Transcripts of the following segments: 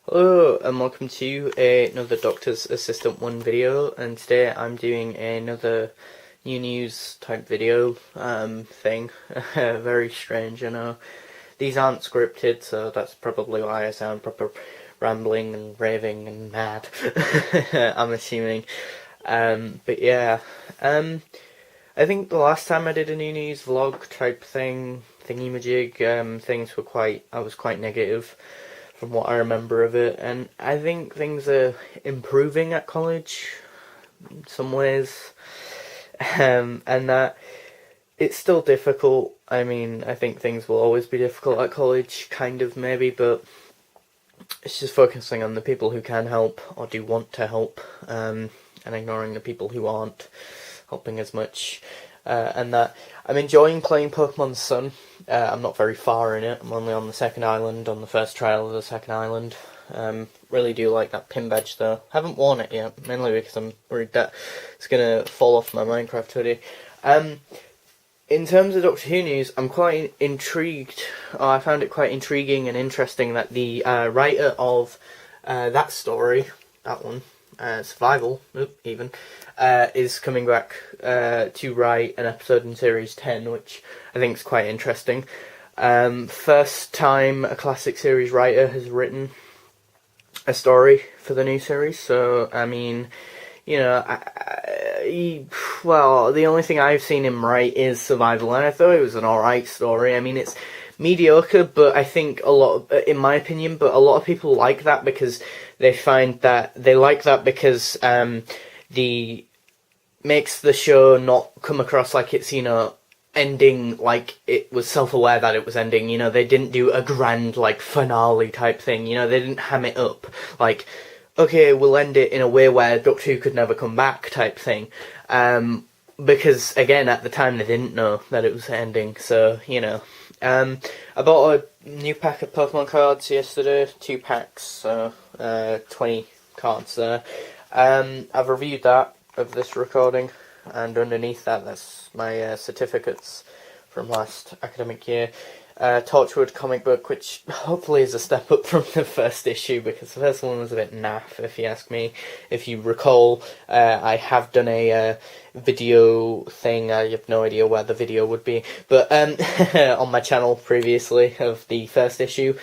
Hello and welcome to another Doctor's Assistant 1 video, and today I'm doing another new news type video thing. Very strange, I know. These aren't scripted, so that's probably why I sound proper rambling and raving and mad, I'm assuming. But yeah, I think the last time I did a new news vlog type thing, thingy-majig, I was quite negative from what I remember of it, and I think things are improving at college in some ways, and that it's still difficult. I mean, I think things will always be difficult at college, kind of, maybe, but it's just focusing on the people who can help or do want to help, and ignoring the people who aren't helping as much. And that I'm enjoying playing Pokemon Sun. I'm not very far in it. I'm only on the second island, on the first trial of the second island. Really do like that pin badge though. Haven't worn it yet, mainly because I'm worried that it's gonna fall off my Minecraft hoodie. In terms of Doctor Who news, I'm quite intrigued. I found it quite intriguing and interesting that the writer of that story, that one, Survival, even, is coming back to write an episode in Series 10, which I think is quite interesting. First time a classic series writer has written a story for the new series, so, I mean, you know, well, the only thing I've seen him write is Survival, and I thought it was an alright story. I mean, it's mediocre, but I think in my opinion, but a lot of people like that because they find that, they like that because, makes the show not come across like it's, you know, ending like it was self-aware that it was ending. You know, they didn't do a grand, like, finale type thing. You know, they didn't ham it up like, okay, we'll end it in a way where Doctor Who could never come back type thing. Because, again, at the time they didn't know that it was ending, so, you know. I bought a new pack of Pokemon cards yesterday, 2 packs, so 20 cards there. I've reviewed that of this recording, and underneath that, that's my certificates from last academic year. Torchwood comic book, which hopefully is a step up from the first issue, because the first one was a bit naff, if you ask me. If you recall, I have done a video thing. I have no idea where the video would be, but on my channel previously of the first issue.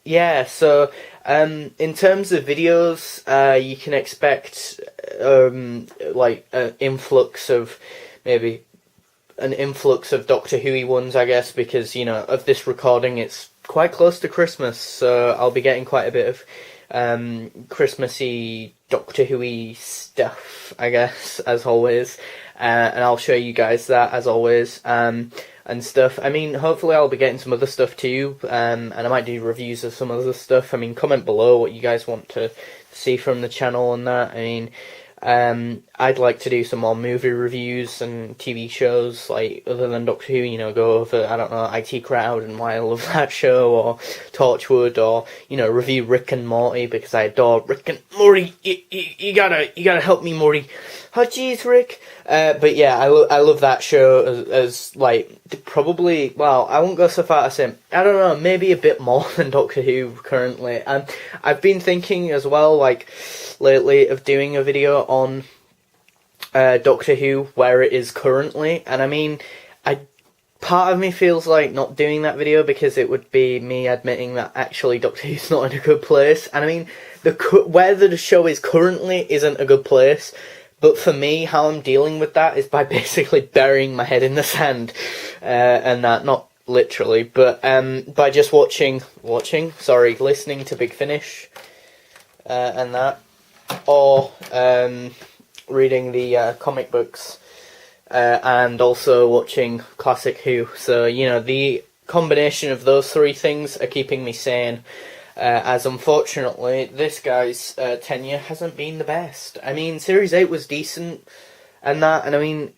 Yeah, so in terms of videos, you can expect like an influx of Doctor Who-y ones, I guess, because, you know, of this recording, it's quite close to Christmas, so I'll be getting quite a bit of Christmassy Doctor Who-y stuff, I guess, as always, and I'll show you guys that, as always, and stuff. I mean, hopefully I'll be getting some other stuff too, and I might do reviews of some other stuff. I mean, comment below what you guys want to see from the channel and that. I mean, I'd like to do some more movie reviews and TV shows, like, other than Doctor Who, you know, go over, I don't know, IT Crowd and why I love that show, or Torchwood, or, you know, review Rick and Morty, because I adore Rick and Morty. You gotta help me, Morty. Oh, jeez, Rick. But yeah, I love that show as like, probably, well, I won't go so far as say, I don't know, maybe a bit more than Doctor Who currently. I've been thinking as well, like, lately, of doing a video on Doctor Who where it is currently, and I mean, part of me feels like not doing that video because it would be me admitting that actually Doctor Who's not in a good place, and I mean, where the show is currently isn't a good place. But for me, how I'm dealing with that is by basically burying my head in the sand, and that, not literally, but by just listening to Big Finish, and that, or reading the comic books, and also watching Classic Who. So, you know, the combination of those 3 things are keeping me sane. As unfortunately, this guy's tenure hasn't been the best. I mean, Series 8 was decent, and I mean,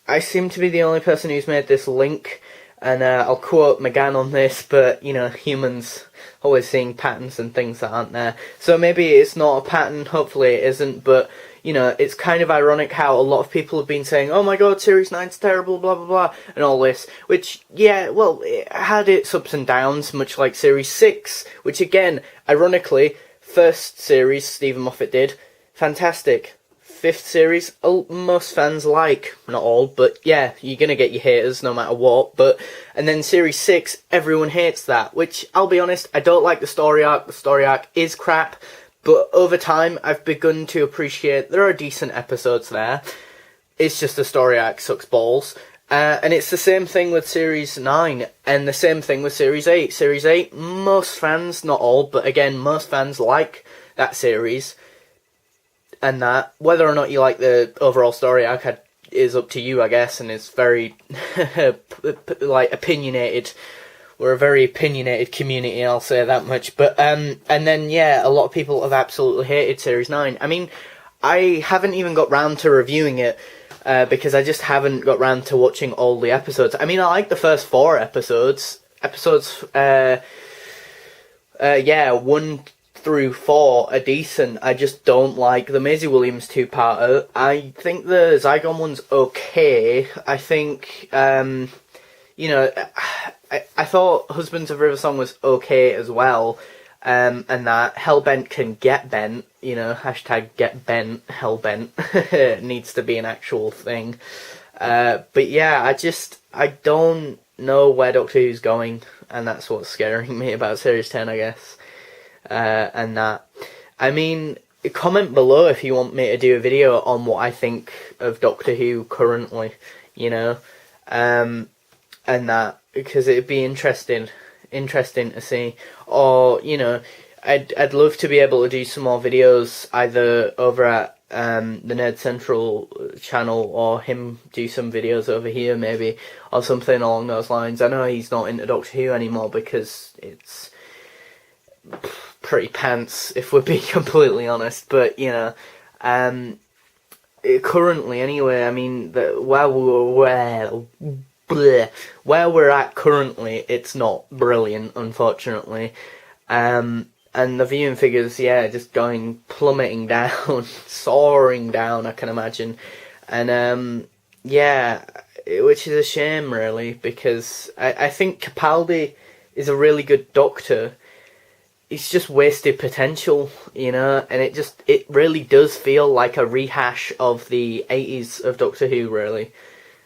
I seem to be the only person who's made this link And I'll quote McGann on this, but, you know, humans always seeing patterns and things that aren't there. So maybe it's not a pattern, hopefully it isn't, but, you know, it's kind of ironic how a lot of people have been saying, oh my god, Series 9's terrible, blah blah blah, and all this, which, yeah, well, it had its ups and downs, much like Series 6, which again, ironically, first series Stephen Moffat did, fantastic. Fifth series, most fans like, not all, but yeah, you're gonna get your haters no matter what, and then Series 6, everyone hates that, which, I'll be honest, I don't like the story arc is crap, but over time, I've begun to appreciate there are decent episodes there, it's just the story arc sucks balls, and it's the same thing with Series 9, and the same thing with Series 8. Series 8, most fans, not all, but again, most fans like that series, and that, whether or not you like the overall story arc is up to you, I guess, and it's very, like, opinionated. We're a very opinionated community, I'll say that much. But, and then, yeah, a lot of people have absolutely hated Series 9. I mean, I haven't even got round to reviewing it, because I just haven't got round to watching all the episodes. I mean, I like the first 4 episodes. Yeah, 1 through 4 are decent. I just don't like the Maisie Williams 2-parter. I think the Zygon one's okay. I think, you know, I thought Husbands of River Song was okay as well. And that Hellbent can get bent, you know, hashtag get bent, Hellbent needs to be an actual thing. But yeah, I don't know where Doctor Who's going, and that's what's scaring me about Series 10, I guess. And that, I mean, comment below if you want me to do a video on what I think of Doctor Who currently, you know, and that, because it'd be interesting to see, or, you know, I'd love to be able to do some more videos either over at the Nerd Central channel, or him do some videos over here maybe, or something along those lines. I know he's not into Doctor Who anymore because it's pretty pants, if we're being completely honest, but, you know, currently anyway, I mean, where we're at currently, it's not brilliant, unfortunately, and the viewing figures, yeah, just plummeting down, soaring down, I can imagine, and, yeah, which is a shame, really, because I think Capaldi is a really good Doctor. It's just wasted potential, you know, and it really does feel like a rehash of the 80s of Doctor Who, really.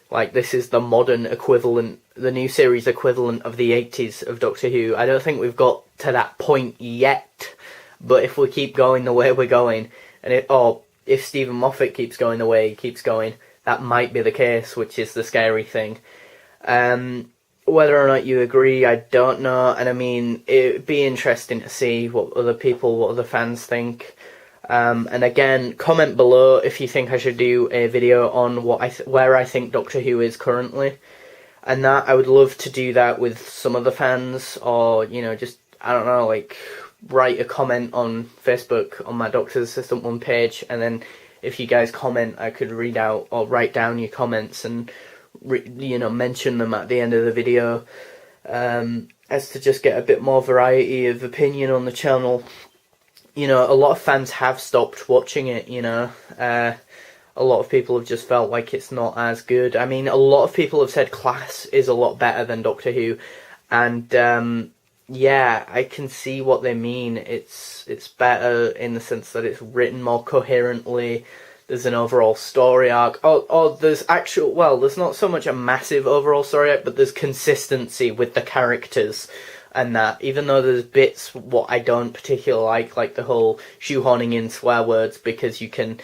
Like, this is the modern equivalent, the new series equivalent of the 80s of Doctor Who. I don't think we've got to that point yet, but if we keep going the way we're going, if Stephen Moffat keeps going the way he keeps going, that might be the case, which is the scary thing. Whether or not you agree, I don't know, and I mean, it'd be interesting to see what other fans think. And again, comment below if you think I should do a video on where I think Doctor Who is currently. And that, I would love to do that with some other fans, or, you know, just, I don't know, like, write a comment on Facebook on my Doctor's Assistant 1 page, and then if you guys comment, I could read out or write down your comments and, you know, mention them at the end of the video, as to just get a bit more variety of opinion on the channel. You know, a lot of fans have stopped watching it, you know, a lot of people have just felt like it's not as good. I mean, a lot of people have said Class is a lot better than Doctor Who, and, yeah, I can see what they mean. It's better in the sense that it's written more coherently. There's an overall story arc. There's there's not so much a massive overall story arc, but there's consistency with the characters and that. Even though there's bits what I don't particularly like the whole shoehorning in swear words because you can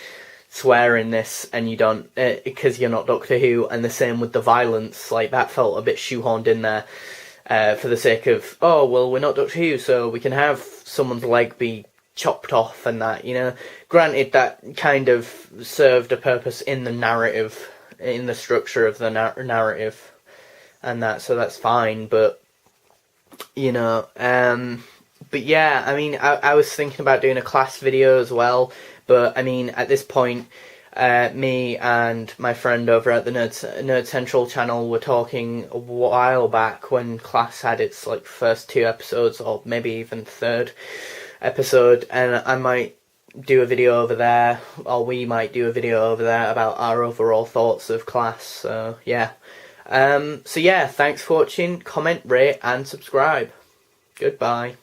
swear in this and you don't, because you're not Doctor Who, and the same with the violence. Like, that felt a bit shoehorned in there for the sake of, oh, well, we're not Doctor Who, so we can have someone's leg be chopped off and that, you know. Granted, that kind of served a purpose in the narrative, in the structure of the narrative, and that, so that's fine, but, you know, but yeah, I mean, I was thinking about doing a Class video as well, but, I mean, at this point, me and my friend over at the Nerd Central channel were talking a while back when class had its like first 2 episodes, or maybe even third episode, and I might do a video over there, or we might do a video over there about our overall thoughts of class. So yeah. So yeah, thanks for watching. Comment, rate and subscribe. Goodbye.